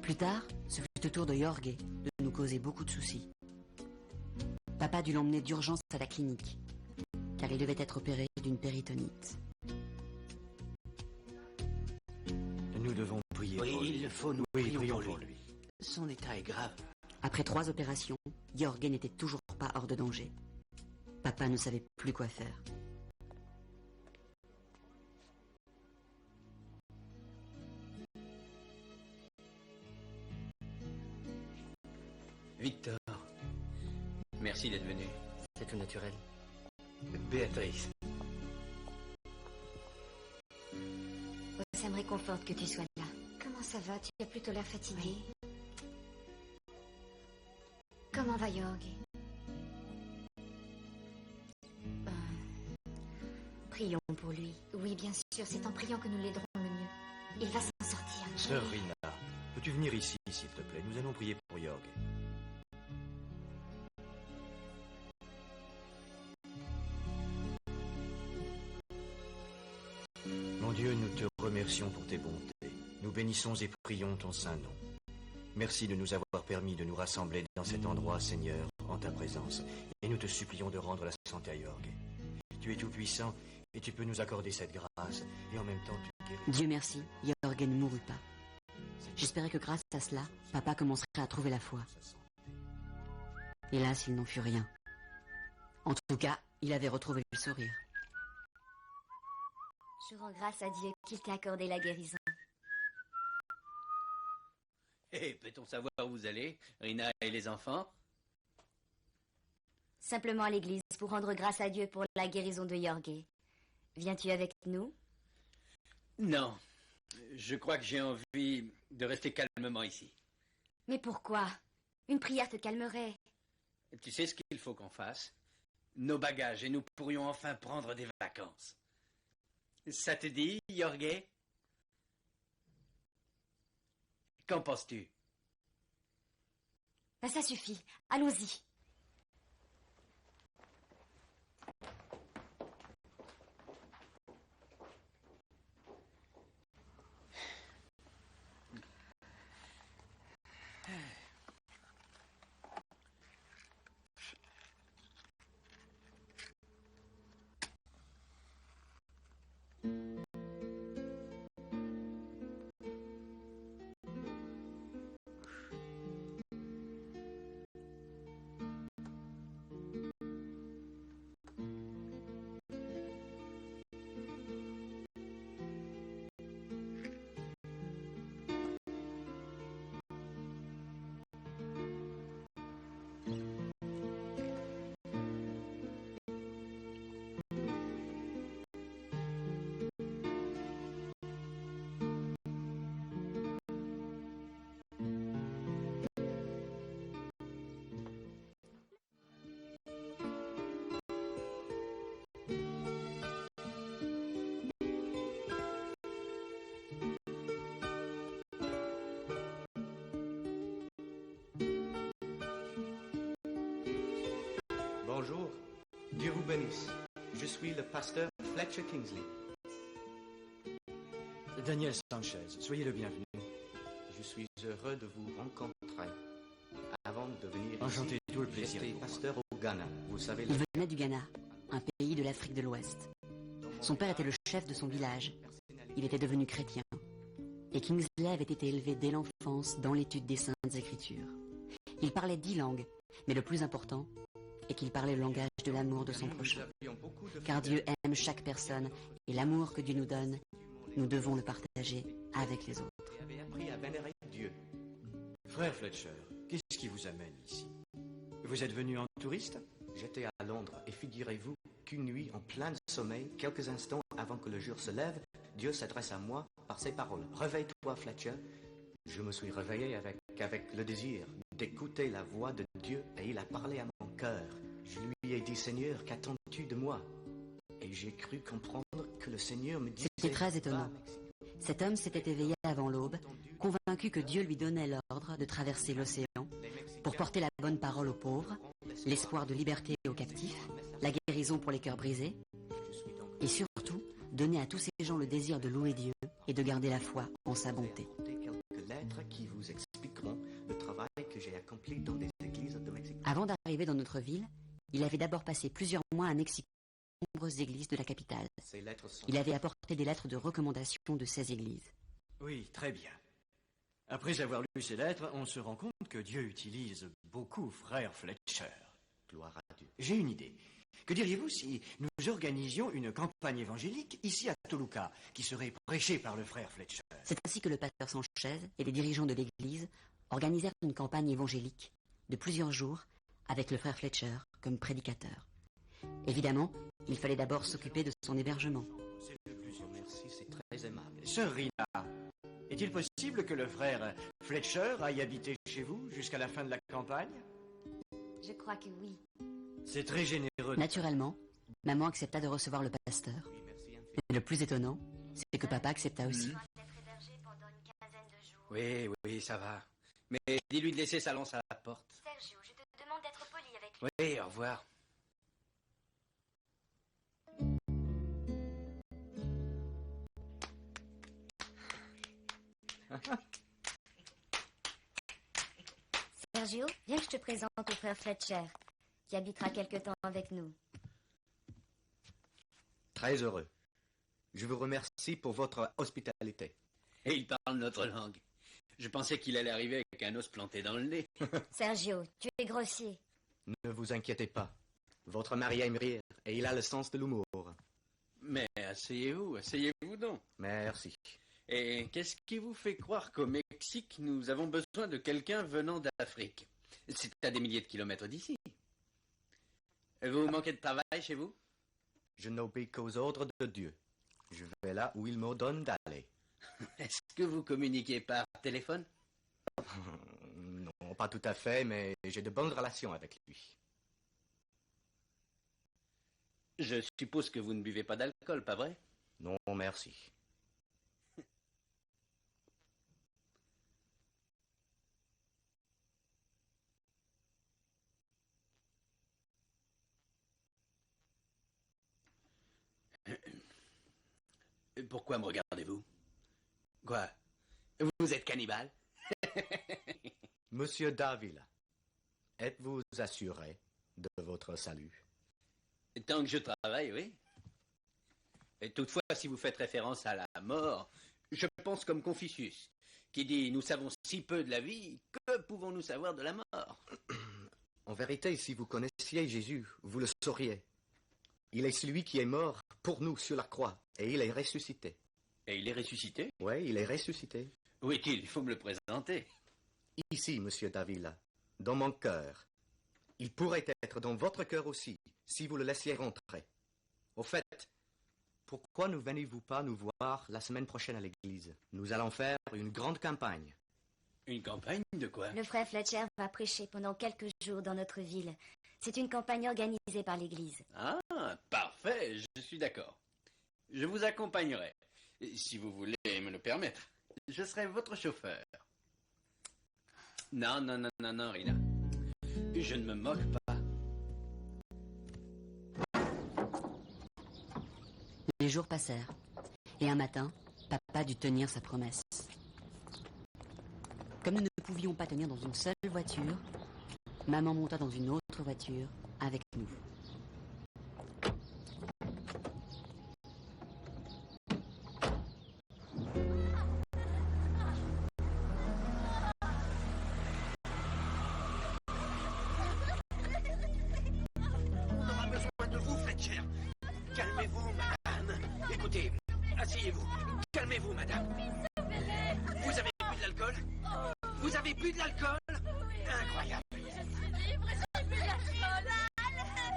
Plus tard, ce fut au tour de Jorge de nous causer beaucoup de soucis. Papa dut l'emmener d'urgence à la clinique, car il devait être opéré d'une péritonite. Nous devons prier Oui, pour lui. il le faut, nous Oui, prions prions pour lui. Son état est grave. Après 3 opérations, Jorge n'était toujours pas hors de danger. Papa ne savait plus quoi faire. Victor, merci d'être venu. C'est tout naturel. Béatrice, Oh, ça me réconforte que tu sois là. Comment ça va? Tu as plutôt l'air fatigué. Comment va Jorge? Prions pour lui. Oui, bien sûr, c'est en priant que nous l'aiderons le mieux. Il va s'en sortir. Sœur Rina, peux-tu venir ici, s'il te plaît? Nous allons prier pour Jorge. Mon Dieu, nous te remercions pour tes bontés. Nous bénissons et prions ton saint nom. Merci de nous avoir permis de nous rassembler dans cet endroit, Seigneur, en ta présence. Et nous te supplions de rendre la santé à Jorge. Tu es tout-puissant et tu peux nous accorder cette grâce. Et en même temps, tu guéris. Dieu merci, Jorge ne mourut pas. J'espérais que grâce à cela, papa commencerait à trouver la foi. Hélas, il n'en fut rien. En tout cas, il avait retrouvé le sourire. Je rends grâce à Dieu qu'il t'ait accordé la guérison. peut-on savoir où vous allez, Rina et les enfants? Simplement à l'église pour rendre grâce à Dieu pour la guérison de Jorge. Viens-tu avec nous? Non. Je crois que j'ai envie de rester calmement ici. Mais pourquoi? Une prière te calmerait. Tu sais ce qu'il faut qu'on fasse? Nos bagages, et nous pourrions enfin prendre des vacances. Ça te dit, Jorge? Qu'en penses-tu? Ben, ça suffit. Allons-y. Bonjour, Dieu vous bénisse. Je suis le pasteur Fletcher Kingsley. Daniel Sanchez, soyez le bienvenu. Je suis heureux de vous rencontrer. Avant de venir Enchanté, ici, tout le plaisir. J'étais pasteur au Ghana. Vous savez, Il venait du Ghana, un pays de l'Afrique de l'Ouest. Son père était le chef de son village. Il était devenu chrétien. Et Kingsley avait été élevé dès l'enfance dans l'étude des Saintes Écritures. Il parlait 10 langues, mais le plus important est qu'il parlait le langage de l'amour de son prochain. Car Dieu aime chaque personne, et l'amour que Dieu nous donne, nous devons le partager avec les autres. Vous avez appris à vénérer Dieu. Frère Fletcher, qu'est-ce qui vous amène ici? Vous êtes venu en touriste? J'étais à Londres, et figurez-vous qu'une nuit, en plein sommeil, quelques instants avant que le jour se lève, Dieu s'adresse à moi par ces paroles. Réveille-toi, Fletcher. Je me suis réveillé avec le désir d'écouter la voix de Dieu, et il a parlé à mon cœur. Je lui ai dit, Seigneur, qu'attends-tu de moi? Et j'ai cru comprendre que le Seigneur me disait... C'était très étonnant. Cet homme s'était éveillé avant l'aube, convaincu que Dieu lui donnait l'ordre de traverser l'océan pour porter la bonne parole aux pauvres, l'espoir de liberté aux captifs, la guérison pour les cœurs brisés, et surtout donner à tous ces gens le désir de louer Dieu et de garder la foi en sa bonté. Quelques lettres qui vous expliqueront le travail que j'ai accompli dans des églises de Mexique. Avant d'arriver dans notre ville, il avait d'abord passé plusieurs mois à Mexico, dans de nombreuses églises de la capitale. Ces lettres sont... Il avait apporté des lettres de recommandation de 16 églises. Oui, très bien. Après avoir lu ces lettres, on se rend compte que Dieu utilise beaucoup frère Fletcher. Gloire à Dieu. J'ai une idée. Que diriez-vous si nous organisions une campagne évangélique ici à Toluca, qui serait prêchée par le frère Fletcher? C'est ainsi que le pasteur Sanchez et les dirigeants de l'église organisèrent une campagne évangélique de plusieurs jours avec le frère Fletcher comme prédicateur. Évidemment, il fallait d'abord s'occuper de son hébergement. C'est le plus merci, c'est très aimable. Sœur Rina, est-il possible que le frère Fletcher aille habiter chez vous jusqu'à la fin de la campagne? Je crois que oui. C'est très généreux. Naturellement, maman accepta de recevoir le pasteur. Mais le plus étonnant, c'est que papa accepta aussi. Oui, oui, ça va. Mais dis-lui de laisser sa lance à la porte. Sergio, je te demande d'être poli avec lui. Oui, au revoir. Sergio, viens que je te présente au frère Fletcher, qui habitera quelque temps avec nous. Très heureux. Je vous remercie pour votre hospitalité. Et il parle notre langue. Je pensais qu'il allait arriver avec un os planté dans le nez. Sergio, tu es grossier. Ne vous inquiétez pas. Votre mari aime rire et il a le sens de l'humour. Mais asseyez-vous donc. Merci. Et qu'est-ce qui vous fait croire qu'au Mexique, nous avons besoin de quelqu'un venant d'Afrique? C'est à des milliers de kilomètres d'ici. Vous manquez de travail chez vous? Je n'obéis qu'aux ordres de Dieu. Je vais là où il m'ordonne d'aller. Est-ce que vous communiquez par téléphone? Non, pas tout à fait, mais j'ai de bonnes relations avec lui. Je suppose que vous ne buvez pas d'alcool, pas vrai? Non, merci. Pourquoi me regardez-vous? Quoi? Vous êtes cannibale? Monsieur Davila, êtes-vous assuré de votre salut? Tant que je travaille, oui. Et toutefois, si vous faites référence à la mort, je pense comme Confucius, qui dit « Nous savons si peu de la vie, que pouvons-nous savoir de la mort ?» En vérité, si vous connaissiez Jésus, vous le sauriez. Il est celui qui est mort pour nous sur la croix, et il est ressuscité. Et il est ressuscité? Oui, il est ressuscité. Où est-il? Il faut me le présenter. Ici, monsieur Davila, dans mon cœur. Il pourrait être dans votre cœur aussi, si vous le laissiez rentrer. Au fait, pourquoi ne venez-vous pas nous voir la semaine prochaine à l'église? Nous allons faire une grande campagne. Une campagne de quoi? Le frère Fletcher va prêcher pendant quelques jours dans notre ville. C'est une campagne organisée par l'église. Ah, parfait, je suis d'accord. Je vous accompagnerai, si vous voulez me le permettre. Je serai votre chauffeur. Non, non, non, non, non, Rina. Je ne me moque pas. Les jours passèrent, et un matin, papa dut tenir sa promesse. Comme nous ne pouvions pas tenir dans une seule voiture, maman monta dans une autre voiture avec nous. On aura besoin de vous, Fletcher. Calmez-vous, madame. Écoutez, asseyez-vous. Calmez-vous, madame. Vous avez bu de l'alcool? Vous avez bu de l'alcool? Incroyable.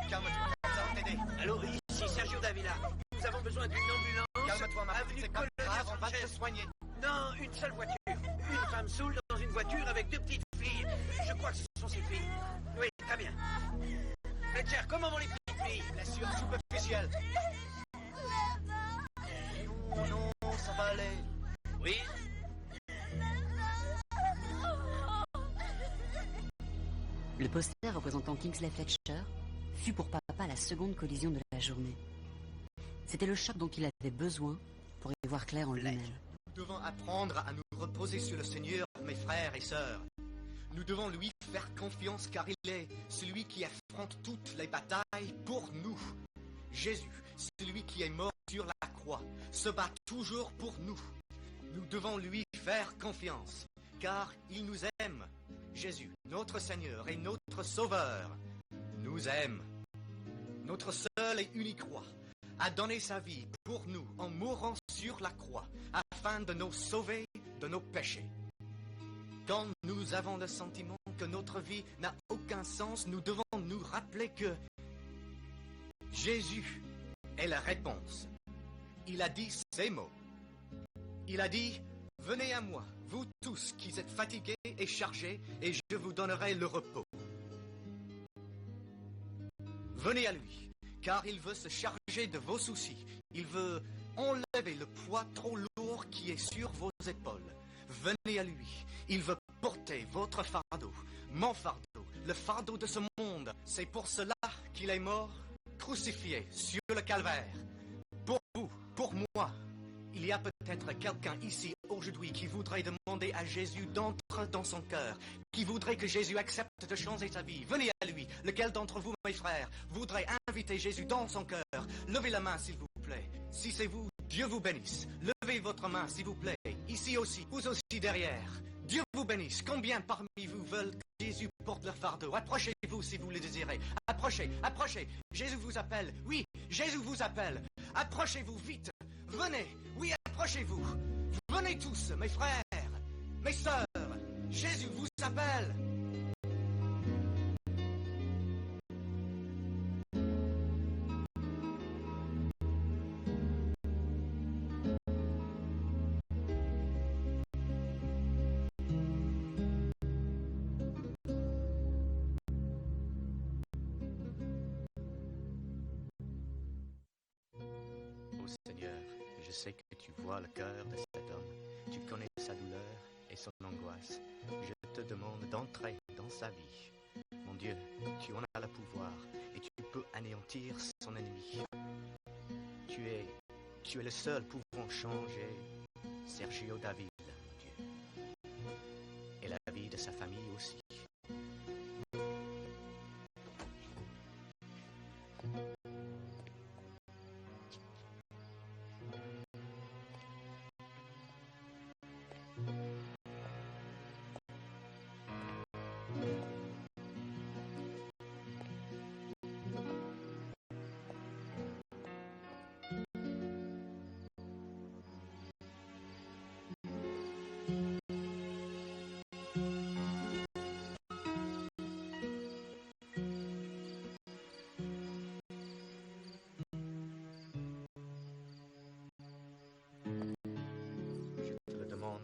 Calme-toi, on va t'aider. Allô, ici Sergio Davila. Nous avons besoin d'une ambulance. Calme-toi, ma fille, c'est pas grave, on va te soigner. Non, une seule voiture. Une femme saoule dans une voiture avec deux petites filles. Je crois que ce sont ses filles. Oui, très bien. Fletcher, comment vont les petites filles? Blessure superficielle. Non, non, ça va aller. Oui? Le poster représentant Kingsley Fletcher fut pour papa la seconde collision de la journée. C'était le choc dont il avait besoin pour y voir clair en lui-même. Nous devons apprendre à nous reposer sur le Seigneur, mes frères et sœurs. Nous devons lui faire confiance car il est celui qui affronte toutes les batailles pour nous. Jésus, celui qui est mort sur la croix, se bat toujours pour nous. Nous devons lui faire confiance car il nous aime. Jésus, notre Seigneur et notre Sauveur, nous aime. Notre seul et unique roi a donné sa vie pour nous en mourant sur la croix afin de nous sauver de nos péchés. Quand nous avons le sentiment que notre vie n'a aucun sens, nous devons nous rappeler que Jésus est la réponse. Il a dit ces mots. Il a dit « Venez à moi, vous tous qui êtes fatigués et chargés, et je vous donnerai le repos. » Venez à lui, car il veut se charger de vos soucis. Il veut enlever le poids trop lourd qui est sur vos épaules. Venez à lui. Il veut porter votre fardeau, mon fardeau, le fardeau de ce monde. C'est pour cela qu'il est mort, crucifié sur le calvaire. Pour vous, pour moi. Il y a peut-être quelqu'un ici aujourd'hui qui voudrait demander à Jésus d'entrer dans son cœur, qui voudrait que Jésus accepte de changer sa vie. Venez à lui. Lequel d'entre vous, mes frères, voudrait inviter Jésus dans son cœur? Levez la main, s'il vous plaît. Si c'est vous, Dieu vous bénisse. Levez votre main, s'il vous plaît. Ici aussi, vous aussi derrière. Dieu vous bénisse. Combien parmi vous veulent que Jésus porte leur fardeau? Approchez-vous si vous le désirez. Approchez, approchez. Jésus vous appelle. Oui, Jésus vous appelle. Approchez-vous vite. Venez. Oui, approchez-vous. Venez tous, mes frères, mes sœurs. Jésus vous appelle. sais que tu vois le cœur de cet homme. Tu connais sa douleur et son angoisse. Je te demande d'entrer dans sa vie. Mon Dieu, tu en as le pouvoir et tu peux anéantir son ennemi. Tu es le seul pouvant changer Sergio David, mon Dieu. Et la vie de sa famille aussi.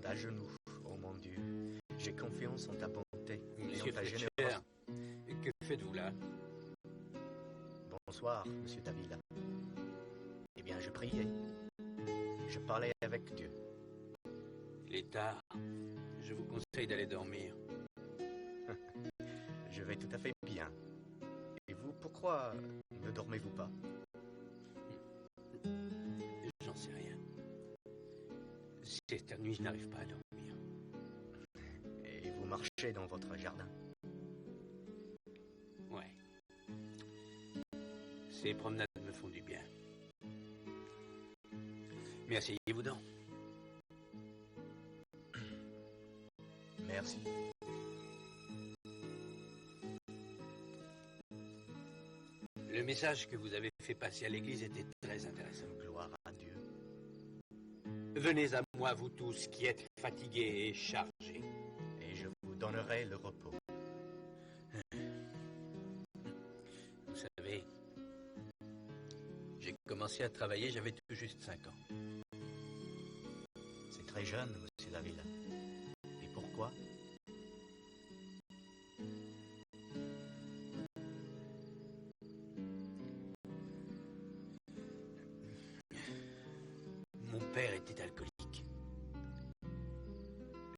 À genoux, oh mon Dieu, j'ai confiance en ta bonté et en ta générosité. Que faites-vous là? Bonsoir, monsieur Davila. Eh bien, je priais. Je parlais avec Dieu. Il est tard. Je vous conseille d'aller dormir. Je vais tout à fait bien. Et vous, pourquoi ne dormez-vous pas? J'en sais rien. Cette nuit, je n'arrive pas à dormir. Et vous marchez dans votre jardin? Ouais. Ces promenades me font du bien. Mais asseyez-vous donc. Merci. Le message que vous avez fait passer à l'église était très intéressant. Gloire à Dieu. Venez à moi, vous tous qui êtes fatigués et chargés. Et je vous donnerai le repos. Vous savez, j'ai commencé à travailler, j'avais tout juste 5 ans. C'est très jeune, monsieur Davila. Et pourquoi? Mon père était alcoolique.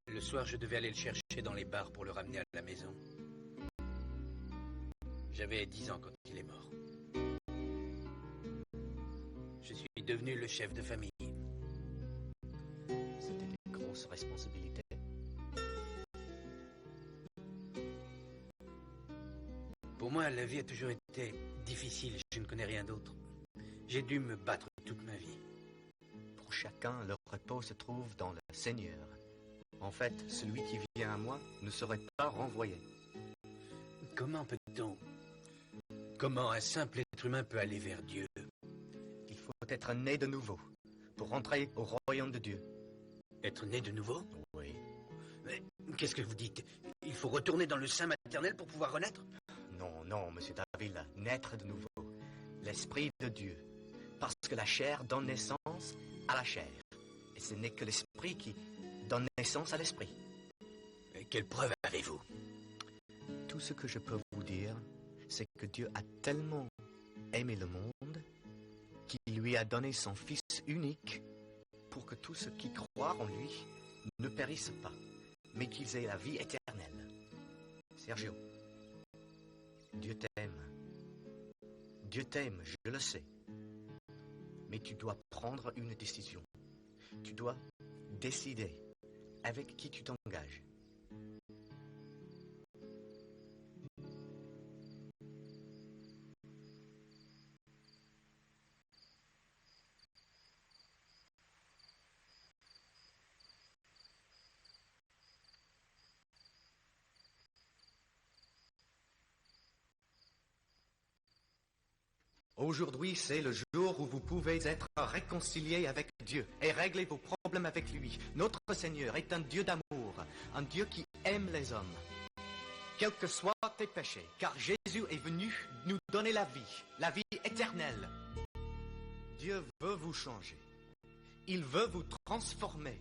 Le soir, je devais aller le chercher dans les bars pour le ramener à la maison. J'avais 10 ans quand il est mort. Je suis devenu le chef de famille. C'était une grosse responsabilité. Pour moi, la vie a toujours été difficile. Je ne connais rien d'autre. J'ai dû me battre toute ma vie. Pour chacun, le repos se trouve dans le Seigneur. En fait, celui qui vient à moi ne serait pas renvoyé. Comment peut-on... Comment un simple être humain peut aller vers Dieu? Il faut être né de nouveau pour entrer au royaume de Dieu. Être né de nouveau? Oui. Mais qu'est-ce que vous dites? Il faut retourner dans le sein maternel pour pouvoir renaître? Non, non, monsieur Davila, naître de nouveau. L'Esprit de Dieu. Parce que la chair donne naissance à la chair. Et ce n'est que l'Esprit qui donne naissance à l'Esprit. Et quelle preuve avez-vous? Tout ce que je peux vous dire, c'est que Dieu a tellement aimé le monde qu'il lui a donné son Fils unique pour que tous ceux qui croient en lui ne périssent pas, mais qu'ils aient la vie éternelle. Sergio, Dieu t'aime. Dieu t'aime, je le sais. Mais tu dois prendre une décision. Tu dois décider avec qui tu t'engages. Aujourd'hui, c'est le jour où vous pouvez être réconciliés avec Dieu et régler vos problèmes avec lui. Notre Seigneur est un Dieu d'amour, un Dieu qui aime les hommes. Quels que soient tes péchés, car Jésus est venu nous donner la vie éternelle. Dieu veut vous changer. Il veut vous transformer.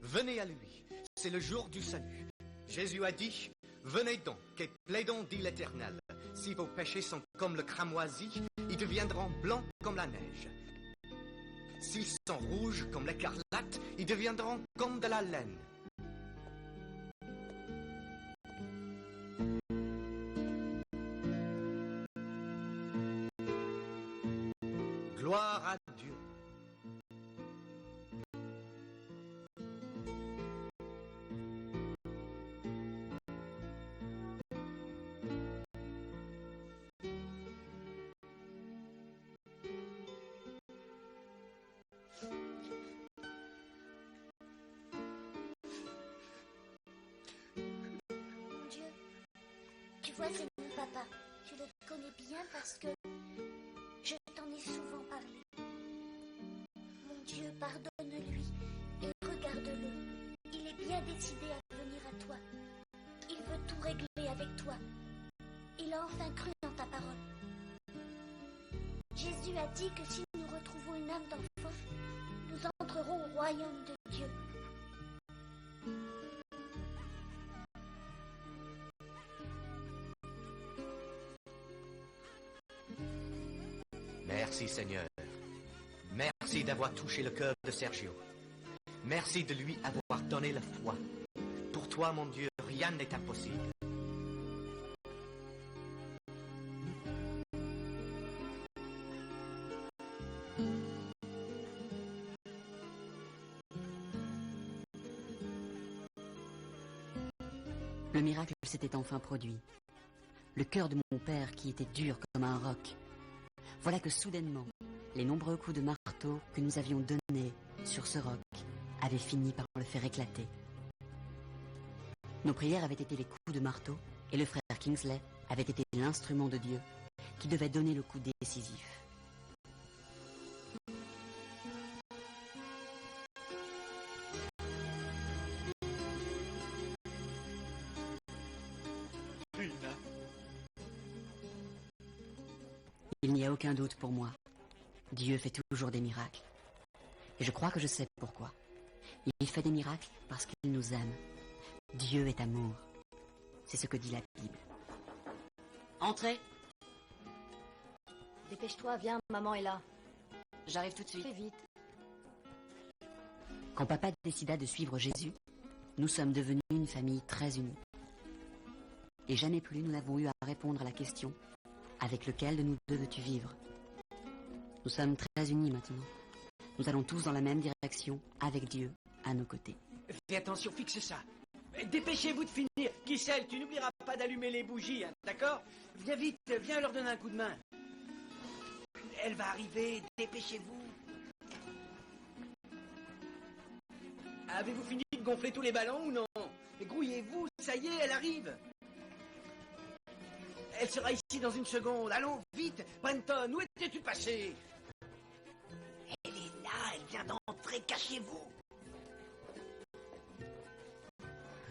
Venez à lui. C'est le jour du salut. Jésus a dit, venez donc et plaidons, dit l'Éternel. Si vos péchés sont comme le cramoisi, ils deviendront blancs comme la neige. S'ils sont rouges comme l'écarlate, ils deviendront comme de la laine. Gloire à Dieu. Mon Dieu, tu vois, c'est mon papa. Tu le connais bien parce que je t'en ai souvent parlé. Mon Dieu, pardonne-lui et regarde-le. Il est bien décidé à venir à toi. Il veut tout régler avec toi. Il a enfin cru en ta parole. Jésus a dit que si nous retrouvons une âme d'enfant, nous entrerons au royaume de Dieu. Merci Seigneur. Merci d'avoir touché le cœur de Sergio. Merci de lui avoir donné la foi. Pour toi, mon Dieu, rien n'est impossible. Le miracle s'était enfin produit. Le cœur de mon père, qui était dur comme un roc. Voilà que soudainement, les nombreux coups de marteau que nous avions donnés sur ce roc avaient fini par le faire éclater. Nos prières avaient été les coups de marteau et le frère Kingsley avait été l'instrument de Dieu qui devait donner le coup décisif. Il n'y a aucun doute pour moi. Dieu fait toujours des miracles. Et je crois que je sais pourquoi. Il fait des miracles parce qu'il nous aime. Dieu est amour. C'est ce que dit la Bible. Entrez. Dépêche-toi, viens, maman est là. J'arrive tout de suite. Fais vite. Quand papa décida de suivre Jésus, nous sommes devenus une famille très unie. Et jamais plus nous n'avons eu à répondre à la question « Avec lequel de nous deux veux-tu vivre ?» Nous sommes très unis maintenant. Nous allons tous dans la même direction, avec Dieu à nos côtés. Fais attention, fixe ça. Dépêchez-vous de finir. Kissel, tu n'oublieras pas d'allumer les bougies, hein, d'accord? Viens vite, viens leur donner un coup de main. Elle va arriver, dépêchez-vous. Avez-vous fini de gonfler tous les ballons ou non? Grouillez-vous, ça y est, elle arrive. Elle sera ici dans une seconde. Allons, vite. Brenton, où étais-tu passé? Elle est là, elle vient d'entrer, cachez-vous.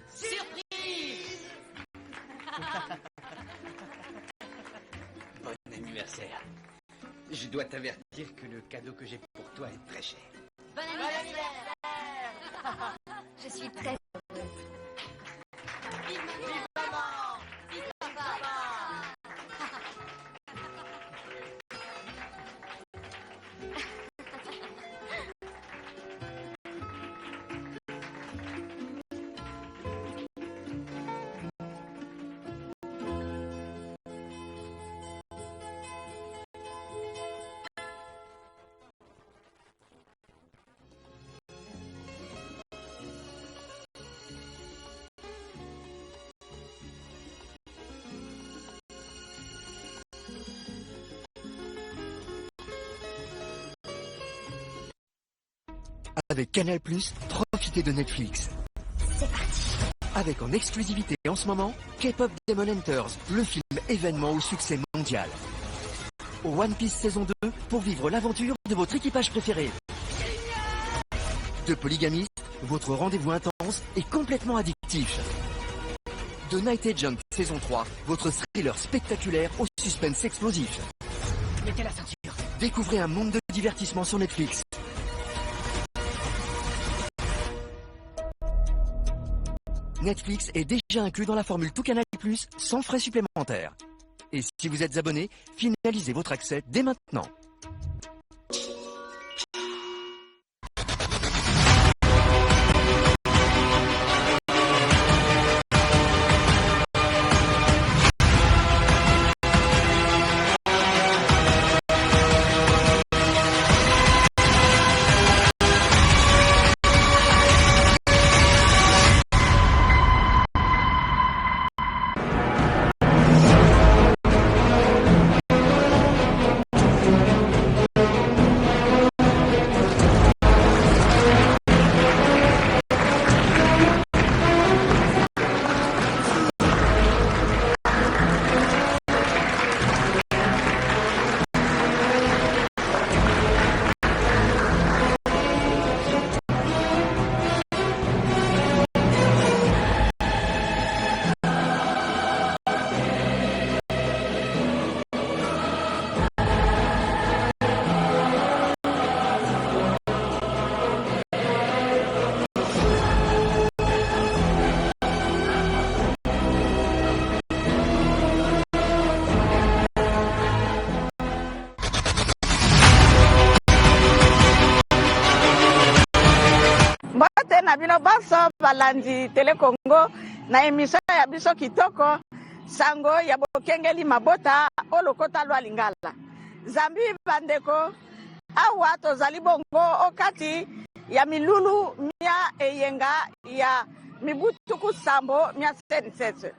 Surprise! Bon anniversaire. Je dois t'avertir que le cadeau que j'ai pour toi est très cher. Bon anniversaire. Je suis très heureuse. Vive maman! Vive papa! Avec Canal+, profitez de Netflix. C'est parti. Avec en exclusivité en ce moment, K-Pop Demon Hunters, le film événement au succès mondial. One Piece saison 2 pour vivre l'aventure de votre équipage préféré. De Polygamiste, votre rendez-vous intense est complètement addictif. The Night Agent saison 3, votre thriller spectaculaire au suspense explosif. Mettez la ceinture. Découvrez un monde de divertissement sur Netflix. Netflix est déjà inclus dans la formule Tout Canal+, sans frais supplémentaires. Et si vous êtes abonné, finalisez votre accès dès maintenant. na bino baso balandi Télé Congo na émission ya biso kitoko sango ya bokengeli mabota olokota lwa lingala. Zambi bandeko awa tozali bongo okati ya milulu mia eyenga ya mibutuku sambo mia sensese.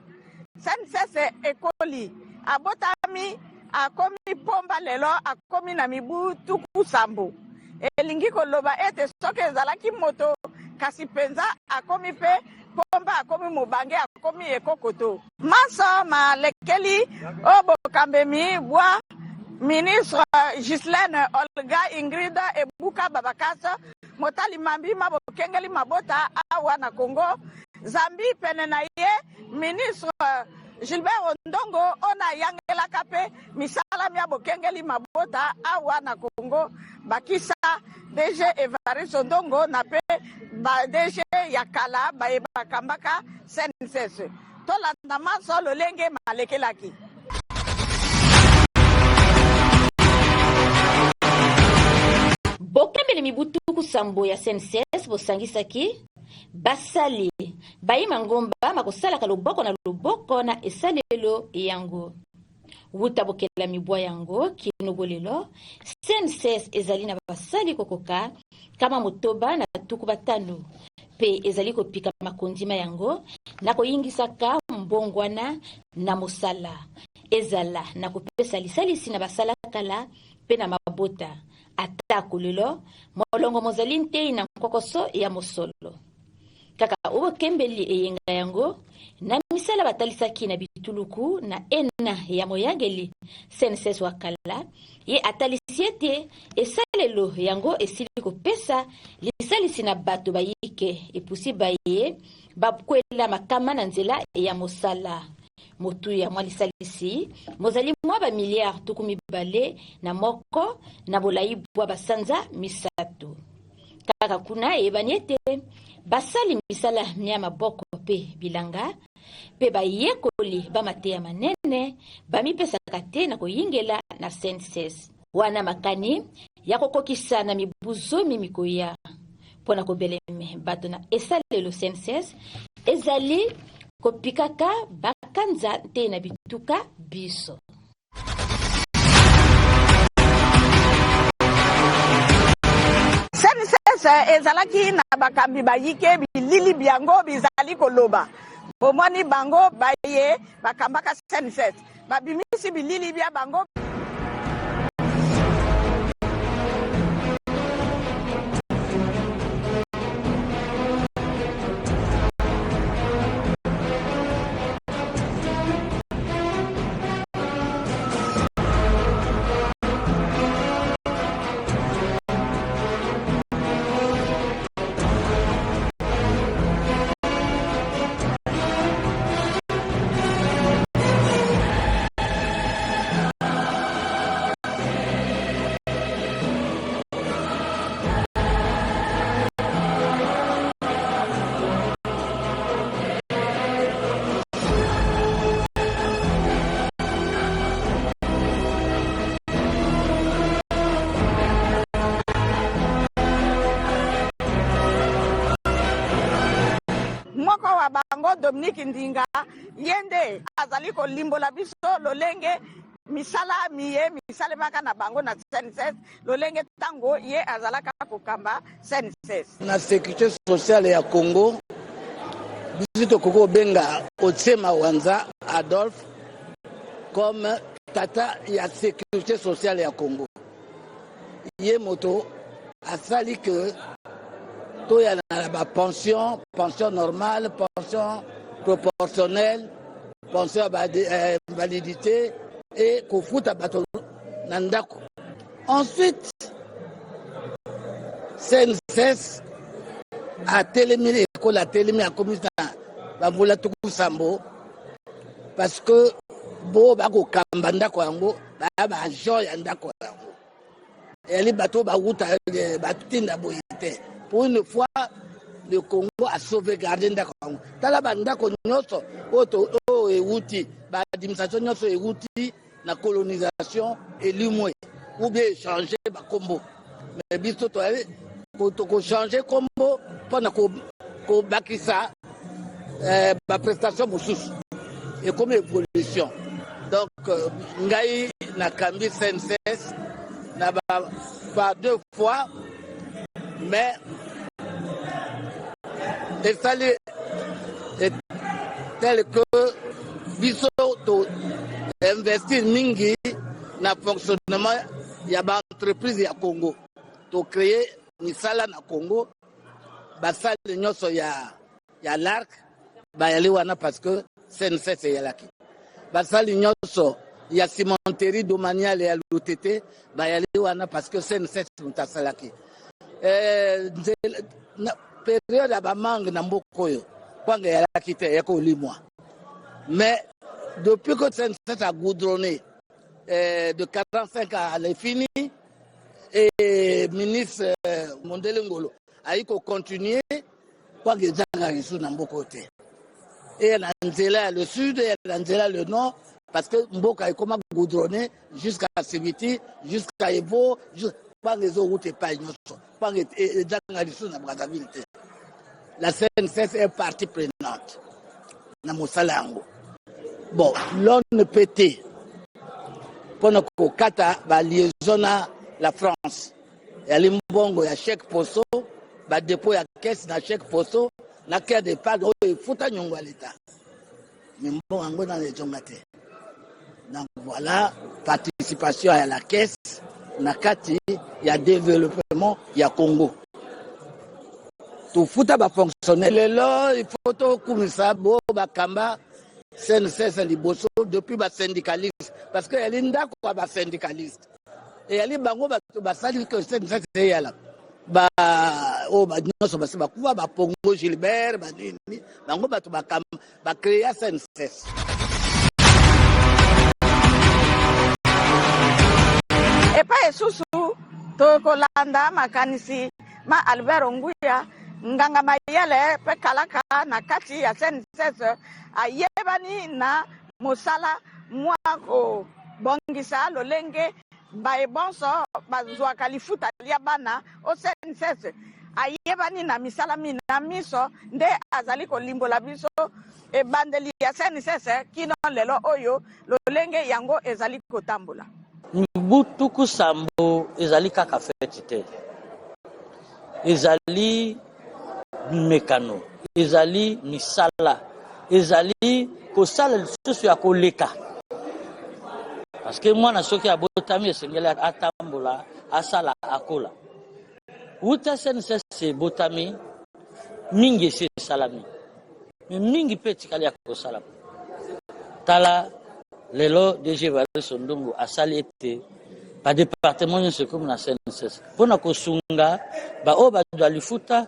Sensese ekoli abotami akomi pomba lelo akomi na mibutuku sambo. Elingi koloba ete soki ezalaki moto kasi penza akomi pe pomba akomi mobange akomi ekokoto. Maso malekeli obokambemi bwa ministre Ghislaine Olga Ingrid Ebuka Babakasa motali mambi mabokengeli mabota awa na Congo. Zambi pene na ye ministre Gilbert Ondongo ona yangela kape misala mia bokengeli mabota awa na Congo bakisa DG Evariste Ondongo na pe ba DG yakala ba bakambaka SNCC tolanda maso lolenge malekelaki. Bokembele mibutuku sambo ya SNCS bosangisaki basali bayima ngomba makosalaka loboko na esalelo yango wuta bokela mibwa yango kinobolelo SNCS ezali na basali kokoka kama motoba na tuku batano pe ezali kopika makondima yango na koyingisaka mbongwana na mosala ezala na kopesa lisalisi na basala kala pe na mabota atako lelo molongo mozali ntei na kokoso ya mosolo kaka obokembeli eyenga yango na misala batalisaki na bituluku na ena ya moyangeli SNCS wakala ye atalisi ete esalelo yango esili kopesa lisalisi na bato bayike epusi baye bakwela makama na nzela ya mosala motu ya mwa lisalisi mozali mwa ba milliard tuku mibale na moko na bolai bwa basanza misato kaka kuna ebani ete basali misala mia maboko pe bilanga pe bayekoli bamateya manene bamipesaka te na koyingela na SNCS wana makani ya kokokisa na mibuzo mimikoya mpona kobeleme bato na esalelo SNCS ezali kopikaka bakanza te na bituka biso. SNCS ezalaki na bakambi bayike bilili biango bizali koloba. Bomoni bango baye bakambaka SNCS. Babimisi bilili bia bango. Bango Dominique Ndinga yende azaliko limbola biso lolenge misala miye misale baka na bango na SNCS lolenge tango ye azalaka kokamba SNCS na sécurité sociale ya Congo bizito koko benga Otsema Wanza Adolphe comme tata ya sécurité sociale ya Congo ye moto asali que tout y a la pension normale, pension proportionnelle, pension à validité et qu'on fout à bateau nandako. Ensuite, SNCS a téléminé l'école a téléminé à commission Bamboula Tuku Sambo parce que bo bako kambanda ko yango ba joy andako yango. Et les bateaux ba wuta batinda boyete. Pour une fois, le Congo a sauvegardé Ndako. Talaba Ndako Nyoso, Oto et Wouti, l'administration Nyoso et Wouti, la colonisation et l'humour. Ou bien changer le combo. Mais biso to changer combo pour kobakisa baprestation mosusu ekomi évolution. Donc ngai nakambi CNCS na ba 2 fois, mais esali tel que biso to investir mingi na fonctionnement ya ba entreprise ya Congo, to créer misala na Congo, basali nyonso ya LARC bayali wana parce que CNCS eyalaki, basali nyonso ya cimenterie domaniale ya Lutete bayali wana parce que CNCS mutasalaki. Période ya bamangue na mboka oyo kwanga yalaki te yako limwa, mais depuis que CNCS a goudronné de 45 ans elle est finie, et ministre Mondele Ngolo a eu continuer kwanga ezanga isu na mboka te, et na nzela le sud et na nzela le nord, parce que mboka ekoma goudronné jusqu'à Sibiti, jusqu'à Evo, kwanga ezo route pa nyonso, kwanga ezanga isu na Brazzaville te. La CNCS est partie prenante na mosala yango. Bon, l'on pété pour nous kata ba liaison na la France. Ya limbongo ya chèque poso, ba dépôt ya caisse na chèque poso, na caisse de part o futa nyongo l'État. Mimbongo yango na les jongate. Donc voilà, participation à la caisse na kati ya développement ya Congo. Tout futa ba fonctionner. Lelo il faut to kumisa bo ba kamba CNCS liboso depuis ba syndicaliste, parce que elle ndako ba syndicaliste. Et elle bango ba sali que CNCS yala. Ba o ba nyonso ba ba kuva ba Pongo Gilbert ba nini. Bango ba to ba kamba ba créer CNCS. Et pas susu to kolanda makanisi ma Albert Nguya nganga mayele pe kalaka na kati ya CNCS ayebani na mosala mwa ko bongisa lolenge bae bonso bazwa kalifuta lia bana o CNCS ayebani na misala mina miso nde azali ko limbola biso e bandeli ya CNCS kino lelo oyo lolenge yango ezali ko tambola butuku sambo ezali kaka feti te, ezali mekano, ezali misala, ezali kosala lisusu ya koleka, parce que mwana soki abotami esengeli atambola asala akola uta CNCS botami mingi esi esalami, me mingi mpe etikali ya kosala. Tala lelo DG Evariste Ndongo asali ete ba département nyonso komi na CNCS mpona kosunga baoyo bazwa lifuta